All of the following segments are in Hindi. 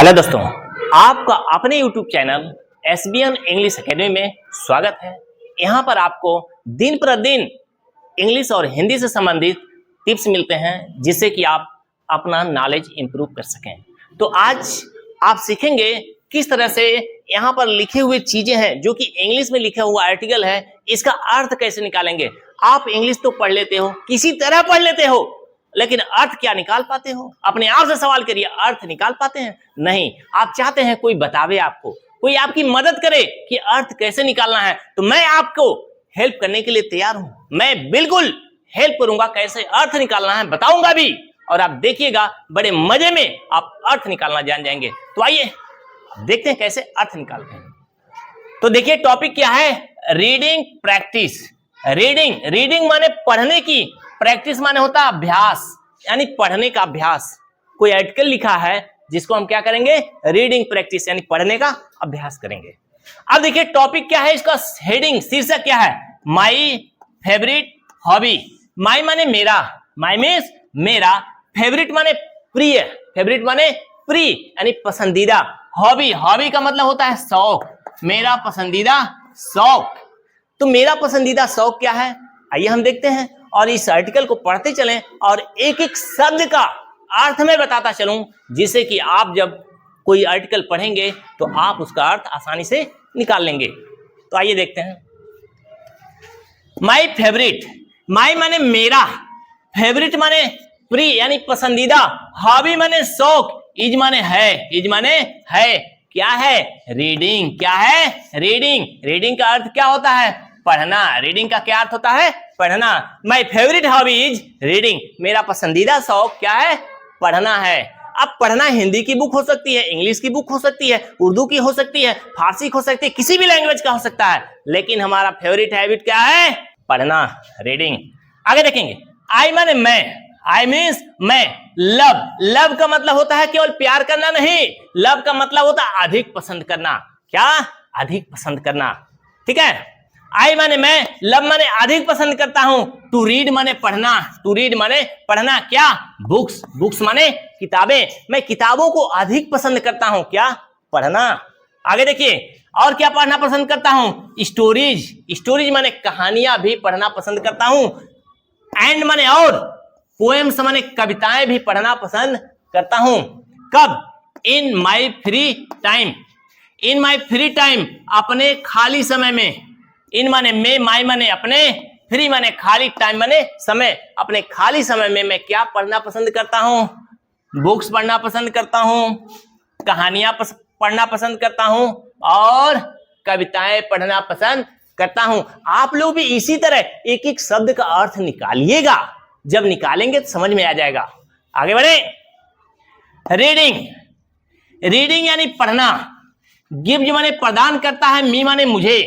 हेलो दोस्तों, आपका अपने YouTube channel SBN English academy में स्वागत है। यहाँ पर आपको दिन प्रतिदिन इंग्लिश और हिंदी से संबंधित टिप्स मिलते हैं जिससे कि आप अपना नॉलेज इंप्रूव कर सकें। तो आज आप सीखेंगे किस तरह से यहाँ पर लिखे हुए चीजें हैं जो कि इंग्लिश में लिखा हुआ आर्टिकल है, इसका अर्थ कैसे निकालेंगे। आप इंग्लिश तो पढ़ लेते हो, किसी तरह पढ़ लेते हो, लेकिन अर्थ क्या निकाल पाते हो? अपने आप से सवाल करिए, अर्थ निकाल पाते हैं? नहीं। आप चाहते हैं कोई बतावे, आपको कोई आपकी मदद करे कि अर्थ कैसे निकालना है, तो मैं आपको हेल्प करने के लिए तैयार हूं। मैं बिल्कुल हेल्प करूंगा, कैसे अर्थ निकालना है बताऊंगा भी, और आप देखिएगा बड़े मजे में आप अर्थ निकालना जान जाएंगे। तो आइए देखते हैं कैसे अर्थ निकालते हैं। तो देखिए टॉपिक क्या है, रीडिंग प्रैक्टिस। रीडिंग माने पढ़ने की, प्रैक्टिस माने होता है अभ्यास, यानी पढ़ने का अभ्यास। कोई आर्टिकल लिखा है जिसको हम क्या करेंगे, रीडिंग प्रैक्टिस यानी पढ़ने का अभ्यास करेंगे। अब देखिए टॉपिक क्या है, इसका हेडिंग शीर्षक क्या है, माई फेवरेट हॉबी। माई माने मेरा, माई मीन्स मेरा, फेवरेट माने प्रिय, फेवरेट माने प्रिय यानी पसंदीदा, हॉबी का मतलब होता है शौक, मेरा पसंदीदा शौक। तो मेरा पसंदीदा शौक क्या है, आइए हम देखते हैं और इस आर्टिकल को पढ़ते चलें और एक एक शब्द का अर्थ में बताता चलूं, जिससे कि आप जब कोई आर्टिकल पढ़ेंगे तो आप उसका अर्थ आसानी से निकाल लेंगे। तो आइए देखते हैं। माई फेवरेट, माई माने मेरा, फेवरेट माने प्रिय यानी पसंदीदा, हॉबी माने शौक, इज माने है, इज माने है, क्या है, रीडिंग। क्या है, रीडिंग। रीडिंग का अर्थ क्या होता है, पढ़ना। रीडिंग का क्या अर्थ होता है, पढ़ना। My favourite hobby is reading, मेरा पसंदीदा शौक क्या है, पढ़ना है। अब पढ़ना हिंदी की बुक हो सकती है, इंग्लिश की बुक हो सकती है, उर्दू की हो सकती है, फारसी हो सकती है, किसी भी लैंग्वेज का हो सकता है, लेकिन हमारा फेवरेट हैबिट क्या है, पढ़ना, रीडिंग। आगे देखेंगे। आई माने मैं, आई मीन्स मैं। लव का मतलब होता है केवल प्यार करना नहीं, लव का मतलब होता है अधिक पसंद करना। क्या, अधिक पसंद करना, ठीक है। आई माने मैं, लव माने अधिक पसंद करता हूं, टू रीड माने पढ़ना, टू रीड माने पढ़ना, क्या, बुक्स, बुक्स माने किताबें, मैं किताबों को अधिक पसंद करता हूं, क्या, पढ़ना। आगे देखिए, और क्या पढ़ना पसंद करता हूं, स्टोरीज, स्टोरीज माने कहानियां भी पढ़ना पसंद करता हूं, एंड माने और, पोएम्स माने कविताएं भी पढ़ना पसंद करता हूं। कब, in my free time, in my free time अपने खाली समय में। इन माने में, माई माने अपने, फ्री माने खाली, टाइम माने समय, अपने खाली समय में मैं क्या पढ़ना पसंद करता हूं, बुक्स पढ़ना पसंद करता हूं, कहानियां पढ़ना पसंद करता हूं और कविताएं पढ़ना पसंद करता हूं। आप लोग भी इसी तरह एक एक शब्द का अर्थ निकालिएगा, जब निकालेंगे तो समझ में आ जाएगा। आगे बढ़े। रीडिंग, रीडिंग यानी पढ़ना। गिव माने प्रदान करता है, मी माने मुझे,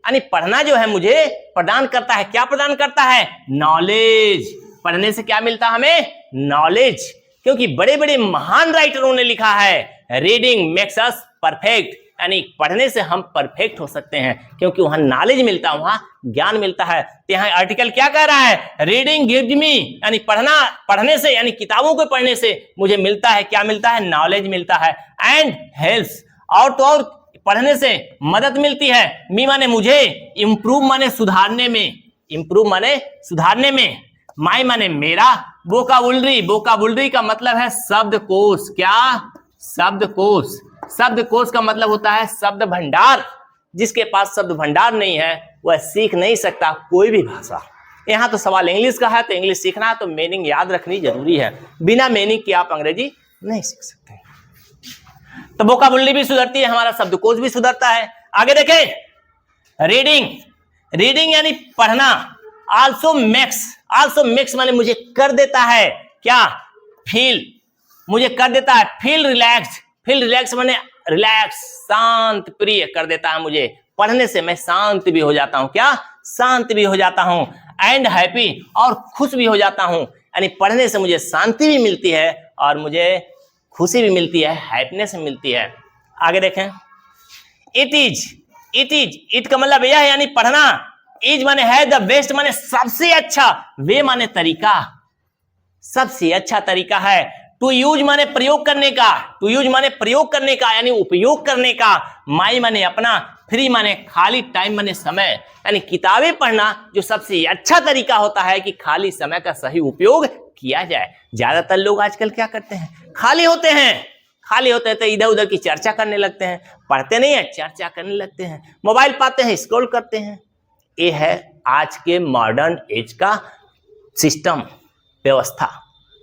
यानी पढ़ना जो है मुझे प्रदान करता है, क्या प्रदान करता है, नॉलेज। पढ़ने से क्या मिलता है हमें, नॉलेज, क्योंकि बड़े बड़े महान राइटरों ने लिखा है रीडिंग मेक्स अस परफेक्ट, यानी पढ़ने से हम परफेक्ट हो सकते हैं, क्योंकि वहां नॉलेज मिलता है, वहां ज्ञान मिलता है। तो यहाँ आर्टिकल क्या कह रहा है, रीडिंग गिव्स मी, यानी पढ़ना, पढ़ने से यानी किताबों को पढ़ने से मुझे मिलता है, क्या मिलता है, नॉलेज मिलता है, एंड हेल्प्स, और तो और पढ़ने से मदद मिलती है, मी माने मुझे, इंप्रूव माने सुधारने में, इंप्रूव माने सुधारने में, माई माने मेरा, वोकाबुलरी, वोकाबुलरी का मतलब है शब्दकोश, क्या, शब्दकोश। शब्दकोश का मतलब होता है शब्द भंडार। जिसके पास शब्द भंडार नहीं है वह सीख नहीं सकता कोई भी भाषा। यहाँ तो सवाल इंग्लिश का है, तो इंग्लिश सीखना है तो मीनिंग याद रखनी जरूरी है, बिना मीनिंग के आप अंग्रेजी नहीं सीख सकते। तो वोकाबुलरी भी सुधरती है, हमारा शब्दकोश भी सुधरता है। आगे देखें। रीडिंग, रीडिंग यानी पढ़ना। आल्सो मेक्स, आल्सो मेक्स माने मुझे कर देता है, क्या, फील, मुझे कर देता है, फील रिलैक्स, फील रिलैक्स माने रिलैक्स, शांत प्रिय कर देता है मुझे। पढ़ने से मैं शांत भी हो जाता हूं, क्या, शांत भी हो जाता हूं, एंड हैप्पी, और खुश भी हो जाता हूं, यानी पढ़ने से मुझे शांति भी मिलती है और मुझे खुशी भी मिलती है, हैप्पीनेस मिलती है। आगे देखें। It is, it is, it का मतलब यह है यानी पढ़ना, इज माने है, द बेस्ट माने सबसे अच्छा, वे माने तरीका, सबसे अच्छा तरीका है, टू यूज माने प्रयोग करने का, टू यूज माने प्रयोग करने का यानी उपयोग करने का, माई माने अपना, फ्री माने खाली, टाइम माने समय, यानी किताबें पढ़ना जो सबसे अच्छा तरीका होता है कि खाली समय का सही उपयोग किया जाए। ज्यादातर लोग आजकल क्या करते हैं, खाली होते हैं तो इधर उधर की चर्चा करने लगते हैं, पढ़ते नहीं है चर्चा करने लगते हैं, मोबाइल पाते हैं स्क्रॉल करते हैं। ये है आज के मॉडर्न एज का सिस्टम, व्यवस्था।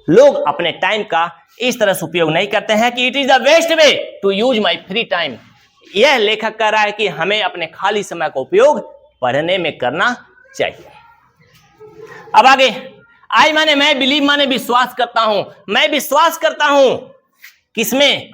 लोग अपने टाइम का इस तरह से उपयोग नहीं करते हैं कि it is the best way to use my free time. यह लेखक कह रहा है कि हमें अपने खाली समय का उपयोग पढ़ने में करना चाहिए। अब आगे, आई माने मैं, बिलीव माने विश्वास करता हूं। मैं विश्वास करता हूं किसमें,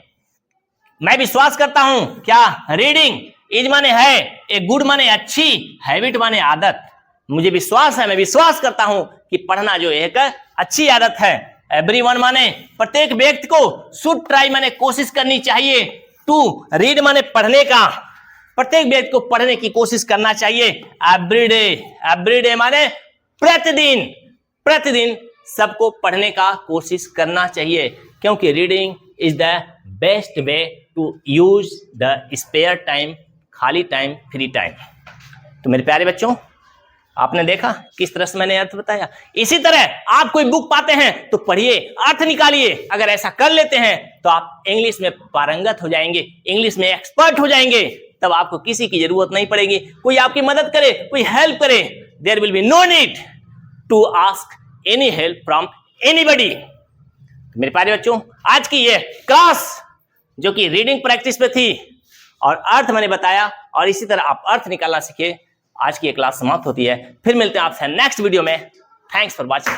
मैं विश्वास करता हूं क्या, रीडिंग, इज माने है, ए गुड माने अच्छी, हैबिट माने आदत। मुझे विश्वास है, मैं विश्वास करता हूं कि पढ़ना जो एक अच्छी आदत है। एवरीवन माने प्रत्येक व्यक्ति को, शुड ट्राई माने कोशिश करनी चाहिए, टू रीड माने पढ़ने का, प्रत्येक व्यक्ति को पढ़ने की कोशिश करना चाहिए। एवरीडे, एवरीडे माने प्रतिदिन, प्रतिदिन सबको पढ़ने का कोशिश करना चाहिए, क्योंकि reading is the best way to use the spare time, खाली टाइम, फ्री टाइम। तो मेरे प्यारे बच्चों, आपने देखा किस तरह से मैंने अर्थ बताया। इसी तरह आप कोई बुक पाते हैं तो पढ़िए, अर्थ निकालिए। अगर ऐसा कर लेते हैं तो आप इंग्लिश में पारंगत हो जाएंगे, इंग्लिश में एक्सपर्ट हो जाएंगे। तब आपको किसी की जरूरत नहीं पड़ेगी, कोई आपकी मदद करे, कोई हेल्प करे। There will be no need to ask any help from anybody. मेरे प्यारे बच्चों, आज की ये क्लास जो कि रीडिंग प्रैक्टिस पे थी और अर्थ मैंने बताया, और इसी तरह आप अर्थ निकालना सीखे। आज की ये क्लास समाप्त होती है, फिर मिलते हैं आपसे नेक्स्ट वीडियो में। Thanks for watching.